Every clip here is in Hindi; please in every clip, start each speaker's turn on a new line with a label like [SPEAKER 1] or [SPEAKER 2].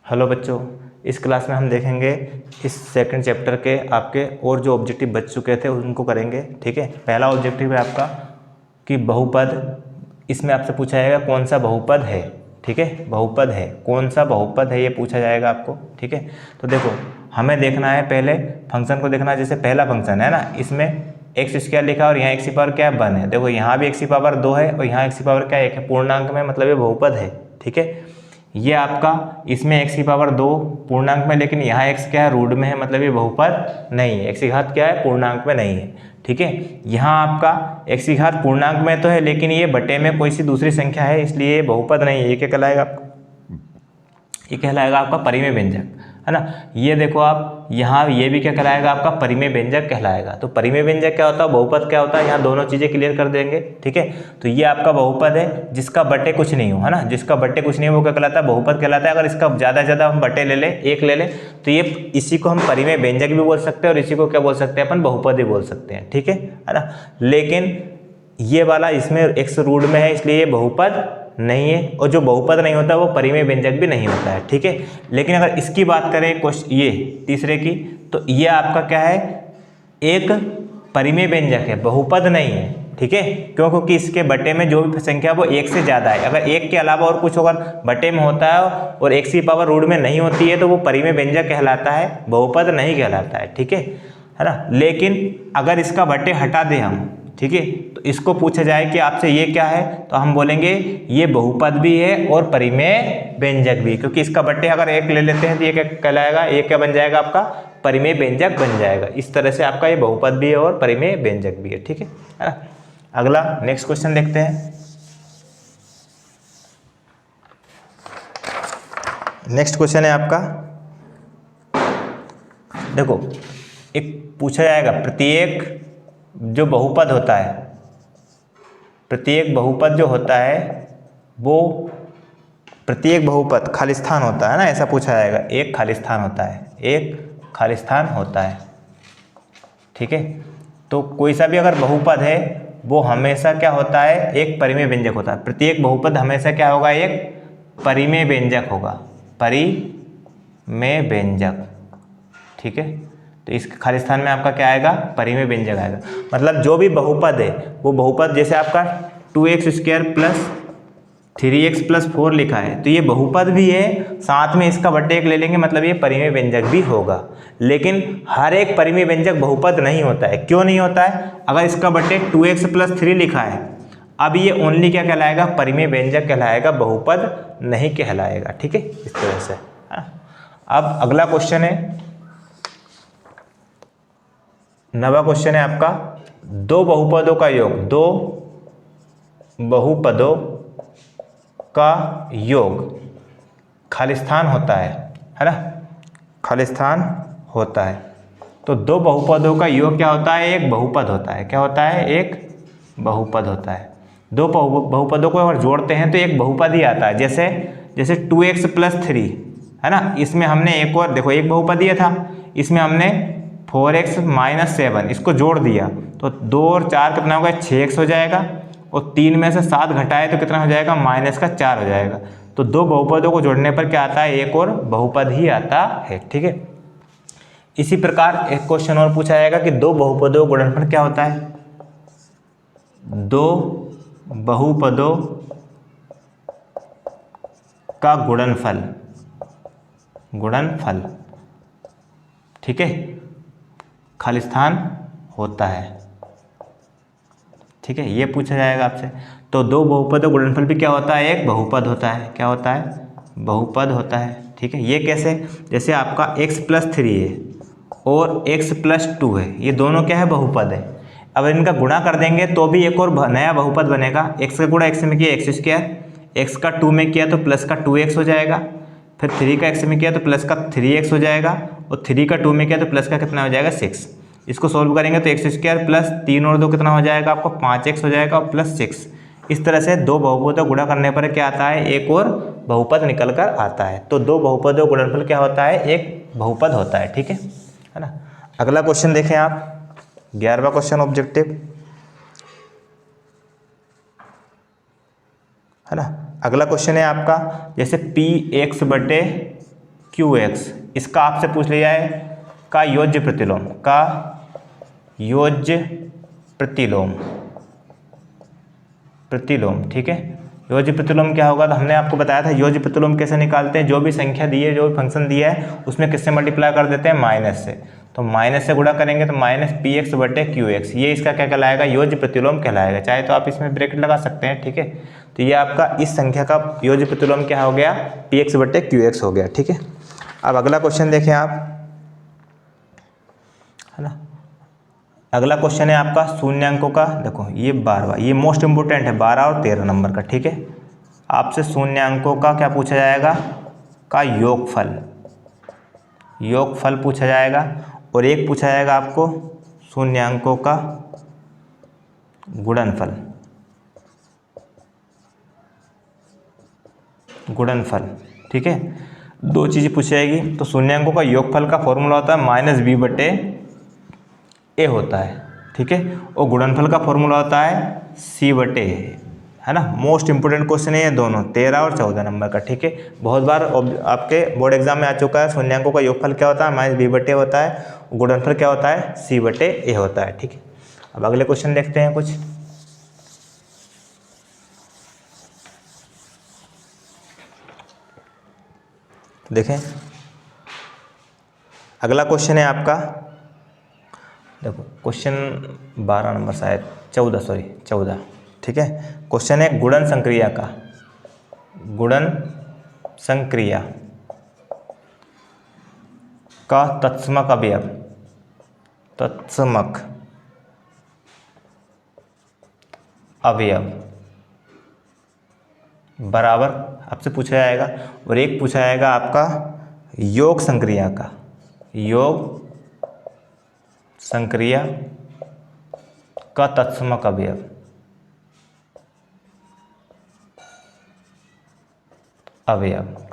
[SPEAKER 1] हेलो बच्चों, इस क्लास में हम देखेंगे इस सेकंड चैप्टर के आपके और जो ऑब्जेक्टिव बच चुके थे उनको करेंगे। ठीक है, पहला ऑब्जेक्टिव है आपका कि बहुपद। इसमें आपसे पूछा जाएगा कौन सा बहुपद है। ठीक है, बहुपद है, कौन सा बहुपद है ये पूछा जाएगा आपको। ठीक है, तो देखो हमें देखना है, पहले फंक्शन को देखना है। जैसे पहला फंक्शन है ना, इसमें एक्स स्क्वायर लिखा और यहाँ एक्स की पावर क्या है, 1 है। देखो यहाँ भी एक्स की पावर 2 है और यहाँ एक्स की पावर क्या है, 1 है। पूर्णांक में मतलब ये बहुपद है। ठीक है, ये आपका इसमें एक्स की पावर 2 पूर्णांक में, लेकिन यहाँ एक्स क्या है, रूट में है, मतलब ये बहुपद नहीं है। एक्स की घात क्या है, पूर्णांक में नहीं है। ठीक है, यहाँ आपका एक्स की घात पूर्णांक में तो है, लेकिन ये बटे में कोई सी दूसरी संख्या है, इसलिए ये बहुपद नहीं है। ये क्या कहलाएगा आपका, ये कहलाएगा आपका परिमेय व्यंजक, है ना। ये देखो आप यहाँ, ये भी क्या कहलाएगा आपका, परिमेय व्यंजक कहलाएगा। तो परिमेय व्यंजक क्या होता है, बहुपद क्या होता है, यहाँ दोनों चीज़ें क्लियर कर देंगे। ठीक है, तो ये आपका बहुपद है जिसका बटे कुछ नहीं हो, है ना। जिसका बटे कुछ नहीं हो वो क्या कहलाता है, बहुपद कहलाता है। अगर इसका ज़्यादा से ज़्यादा हम बटे ले लें, एक ले लें, तो ये इसी को हम परिमेय व्यंजक भी बोल सकते हैं और इसी को क्या बोल सकते हैं, अपन बहुपद भी बोल सकते हैं। ठीक है ना। लेकिन ये वाला इसमें एक्स रूट में है, इसलिए ये बहुपद नहीं है, और जो बहुपद नहीं होता वो परिमेय व्यंजक भी नहीं होता है। ठीक है, लेकिन अगर इसकी बात करें क्वेश्चन ये तीसरे की, तो ये आपका क्या है, एक परिमेय व्यंजक है, बहुपद नहीं है। ठीक है, क्यों, क्योंकि इसके बटे में जो भी संख्या वो एक से ज़्यादा है। अगर एक के अलावा और कुछ अगर बटे में होता है और एक्स की पावर रूट में नहीं होती है तो वो परिमेय व्यंजक कहलाता है, बहुपद नहीं कहलाता है। ठीक है ना। लेकिन अगर इसका बटे हटा दें हम, ठीक है, तो इसको पूछा जाए कि आपसे ये क्या है, तो हम बोलेंगे ये बहुपद भी है और परिमेय व्यंजक भी, क्योंकि इसका बट्टे अगर एक ले लेते हैं तो ये क्या कहलाएगा, ये क्या बन जाएगा आपका, परिमेय व्यंजक बन जाएगा। इस तरह से आपका ये बहुपद भी है और परिमेय व्यंजक भी है। ठीक है ना। अगला नेक्स्ट क्वेश्चन देखते हैं। नेक्स्ट क्वेश्चन है आपका, देखो एक पूछा जाएगा, प्रत्येक जो बहुपद होता है, प्रत्येक बहुपद जो होता है वो, प्रत्येक बहुपद खालिस्थान होता है ना, ऐसा पूछा जाएगा। एक खालिस्थान होता है, एक खालिस्थान होता है। ठीक है, तो कोई सा भी अगर बहुपद है वो हमेशा क्या होता है, एक परिमेय व्यंजक होता है। प्रत्येक बहुपद हमेशा क्या होगा, एक परिमेय व्यंजक होगा, परिमेय व्यंजक। ठीक है, तो इस खालिस्थान में आपका क्या आएगा, परिमेय व्यंजक आएगा। मतलब जो भी बहुपद है वो बहुपद, जैसे आपका 2x square plus 3x plus 4 लिखा है, तो ये बहुपद भी है, साथ में इसका बट्टे एक ले लेंगे, मतलब ये परिमेय व्यंजक भी होगा। लेकिन हर एक परिमेय व्यंजक बहुपद नहीं होता है। क्यों नहीं होता है, अगर इसका बट्टे 2x प्लस 3 लिखा है, अब ये ओनली क्या कहलाएगा, परिमेय व्यंजक कहलाएगा, बहुपद नहीं कहलाएगा। ठीक है, इस तरह से। अब अगला क्वेश्चन है, 9वां क्वेश्चन है आपका, दो बहुपदों का योग, दो बहुपदों का योग खालिस्थान होता है ना, खालिस्थान होता है। तो दो बहुपदों का योग क्या होता है, एक बहुपद होता है। क्या होता है, एक बहुपद होता है। दो बहुपदों को अगर जोड़ते हैं तो एक बहुपद ही आता है। जैसे जैसे 2x प्लस 3 है ना, इसमें हमने एक और देखो एक बहुपद दिया था, इसमें हमने 4x माइनस 7 इसको जोड़ दिया, तो 2 और 4 कितना होगा, 6x हो जाएगा, और 3 में से 7 घटाए तो कितना हो जाएगा, माइनस का 4 हो जाएगा। तो दो बहुपदों को जोड़ने पर क्या आता है, एक और बहुपद ही आता है। ठीक है, इसी प्रकार एक क्वेश्चन और पूछा जाएगा कि दो बहुपदों का गुणनफल क्या होता है, दो बहुपदों का गुणनफल, गुणनफल। ठीक है, खालिस्थान होता है। ठीक है, ये पूछा जाएगा आपसे। तो दो बहुपदों का गुणनफल भी क्या होता है, एक बहुपद होता है। क्या होता है, बहुपद होता है। ठीक है, ये कैसे, जैसे आपका x प्लस 3 है और x प्लस 2 है, ये दोनों क्या है, बहुपद है। अब इनका गुणा कर देंगे तो भी एक और नया बहुपद बनेगा। x का गुणा x में किया x स्क्वायर, x का 2 में किया तो प्लस का 2x हो जाएगा, फिर 3 का x में किया तो प्लस का 3x हो जाएगा, और 3 का 2 में किया तो प्लस का कितना हो जाएगा, 6। इसको सोल्व करेंगे तो एक्स स्क्वायर प्लस 3 और 2 कितना हो जाएगा आपको, 5x हो जाएगा, और प्लस 6। इस तरह से दो बहुपदों गुणा करने पर क्या आता है, एक और बहुपद निकल कर आता है। तो दो बहुपदों गुणनफल क्या होता है, एक बहुपद होता है। ठीक है ना। अगला क्वेश्चन देखें आप, 11वां क्वेश्चन ऑब्जेक्टिव, है ना। अगला क्वेश्चन है आपका, जैसे px बटे QX, इसका आपसे पूछ लिया है का योज्य प्रतिलोम, का योज्य प्रतिलोम, ठीक है। योज्य प्रतिलोम क्या होगा, तो हमने आपको बताया था योज्य प्रतिलोम कैसे निकालते हैं, जो भी संख्या दी है, जो भी फंक्शन दिया है उसमें किससे मल्टीप्लाई कर देते हैं, माइनस से। तो माइनस से गुणा करेंगे तो माइनस px/qx, ये इसका क्या कहलाएगा, योज्य प्रतिलोम कहलाएगा। चाहे तो आप इसमें ब्रैकेट लगा सकते हैं, ठीक है। तो ये आपका इस संख्या का योज्य प्रतिलोम क्या हो गया, px/qx हो गया, ठीक है। अब अगला क्वेश्चन देखें आप, है ना। अगला क्वेश्चन है आपका शून्यांकों का, देखो ये 12वां, ये मोस्ट इंपोर्टेंट है, 12 और 13 नंबर का, ठीक है। आपसे शून्यांकों का क्या पूछा जाएगा, का योगफल पूछा जाएगा, और एक पूछा जाएगा आपको शून्यांकों का गुणनफल, ठीक है। दो चीज़ें पूछी जाएगी। तो शून्यांकों का योगफल का फॉर्मूला होता है -b/a होता है, ठीक है, और गुणनफल का फॉर्मूला होता है c/a, है ना। मोस्ट इंपोर्टेंट क्वेश्चन है ये दोनों, 13 और 14 नंबर का, ठीक है। बहुत बार आपके बोर्ड एग्जाम में आ चुका है। शून्यांकों का योगफल क्या होता है, -b/a होता है, गुणनफल क्या होता है, c/a होता है, ठीक है। अब अगले क्वेश्चन देखते हैं कुछ। देखें अगला क्वेश्चन है आपका, देखो क्वेश्चन 12 नंबर, शायद 14, ठीक है। क्वेश्चन है गुणन संक्रिया का तत्समक अवयव बराबर आपसे पूछा जाएगा, और एक पूछा जाएगा आपका योग संक्रिया का तत्समक अवयव,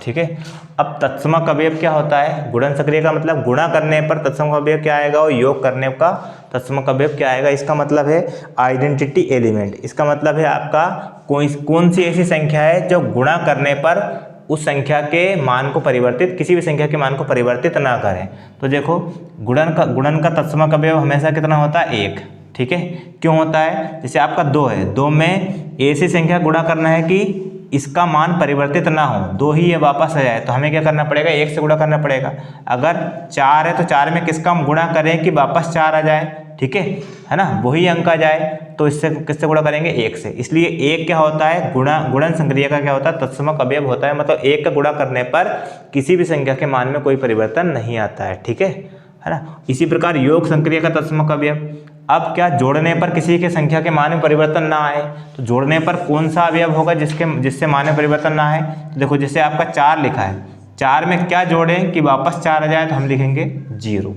[SPEAKER 1] ठीक है। अब तत्समक अवयव क्या होता है, गुणन संक्रिया का मतलब गुणा करने पर तत्समक अवयव क्या आएगा, और योग करने का तत्समक अवयव क्या आएगा। इसका मतलब है आइडेंटिटी एलिमेंट, इसका मतलब है आपका कौन सी ऐसी संख्या है जो गुणा करने पर उस संख्या के मान को परिवर्तित, किसी भी संख्या के मान को परिवर्तित ना करें। तो देखो गुणन का तत्समक अवयव हमेशा कितना होता है, 1, ठीक है। क्यों होता है, जैसे आपका 2 है, 2 में ऐसी संख्या गुणा करना है कि इसका मान परिवर्तित ना हो, 2 ही ये वापस आ जाए, तो हमें क्या करना पड़ेगा, 1 से गुणा करना पड़ेगा। अगर 4 है तो 4 में किसका हम गुणा करें कि वापस 4 आ जाए, ठीक है ना, वही अंक आ जाए, तो इससे किससे गुणा करेंगे, 1 से। इसलिए 1 क्या होता है, गुणन संक्रिया का क्या होता है, तत्समक अवयव होता है। मतलब 1 का गुणा करने पर किसी भी संख्या के मान में कोई परिवर्तन नहीं आता है, ठीक है ना। इसी प्रकार योग संक्रिया का तत्समक अवयव, अब क्या जोड़ने पर किसी के संख्या के मान में परिवर्तन ना आए, तो जोड़ने पर कौन सा अवयव होगा जिससे मान में परिवर्तन ना आए। तो देखो जैसे आपका 4 लिखा है, 4 में क्या जोड़ें कि वापस 4 आ जाए, तो हम लिखेंगे 0,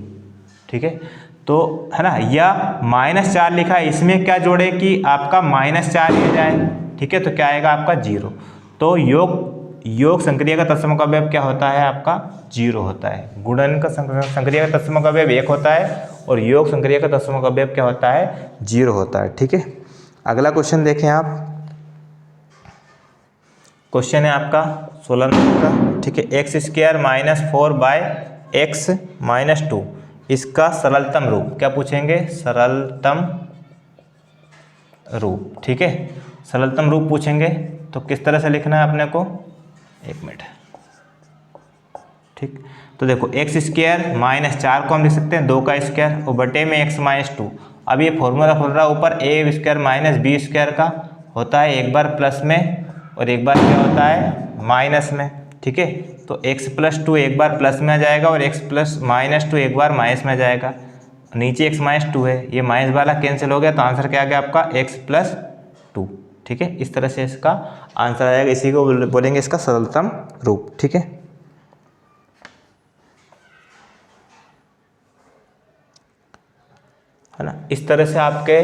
[SPEAKER 1] ठीक है। तो है ना, या -4 लिखा है, इसमें क्या जोड़े कि आपका -4 आ जाए, ठीक है, तो क्या आएगा आपका 0। तो योग संक्रिया का तत्समक अवयव क्या होता है आपका, 0 होता है। गुणन का संक्रिया का तत्समक अवयव 1 होता है, और योग संक्रिया का तत्समक अवयव क्या होता है, 0 होता है, ठीक है। अगला क्वेश्चन देखें आप, क्वेश्चन है आपका 16 नंबर का, ठीक है। x² - 4/x - 2, इसका सरलतम रूप क्या पूछेंगे, सरलतम रूप, ठीक है। सरलतम रूप पूछेंगे तो किस तरह से लिखना है अपने को, 1 मिनट, ठीक। तो देखो x² -4 को हम लिख सकते हैं 2 का स्क्वायर, और बटे में x - 2। अब ये फॉर्मूला खोल रहा है, ऊपर a² - b² का होता है, एक बार प्लस में और एक बार क्या होता है माइनस में, ठीक है। तो x + 2 एक बार प्लस में आ जाएगा, और x - 2 एक बार माइनस में आ जाएगा। नीचे x - 2 है, ये माइनस वाला कैंसिल हो गया, तो आंसर क्या आ गया आपका x + 2, ठीक है। इस तरह से इसका आंसर आएगा, इसी को बोलेंगे इसका सरलतम रूप, ठीक है। है ना, इस तरह से आपके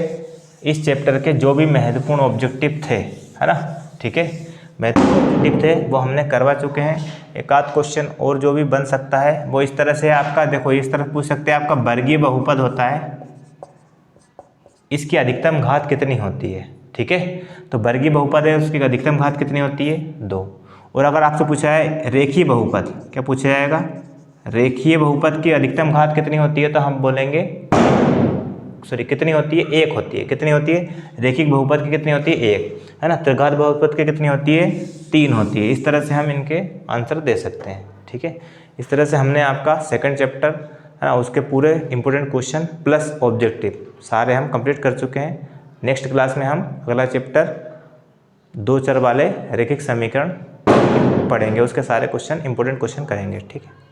[SPEAKER 1] इस चैप्टर के जो भी महत्वपूर्ण ऑब्जेक्टिव थे, है ना, ठीक है, महत्वपूर्ण ऑब्जेक्टिव थे वो हमने करवा चुके हैं। एक आध क्वेश्चन और जो भी बन सकता है वो इस तरह से आपका, देखो इस तरह पूछ सकते हैं, आपका वर्गीय बहुपद होता है, इसकी अधिकतम घात कितनी होती है, ठीक है। तो वर्गीय बहुपद है, उसकी अधिकतम घात कितनी होती है, 2। और अगर आपसे पूछा है रेखीय बहुपद, क्या पूछा जाएगा, रेखीय बहुपद की अधिकतम घात कितनी होती है, तो हम बोलेंगे कितनी होती है, 1 होती है। कितनी होती है, रेखिक बहुपद की कितनी होती है, 1 है ना। त्रिघात बहुपद की कितनी होती है, 3 होती है। इस तरह से हम इनके आंसर दे सकते हैं, ठीक है। इस तरह से हमने आपका सेकंड चैप्टर है ना, उसके पूरे इंपॉर्टेंट क्वेश्चन प्लस ऑब्जेक्टिव सारे हम कंप्लीट कर चुके हैं। नेक्स्ट क्लास में हम अगला चैप्टर 2 चर वाले रैखिक समीकरण पढ़ेंगे, उसके सारे क्वेश्चन इंपॉर्टेंट क्वेश्चन करेंगे, ठीक है।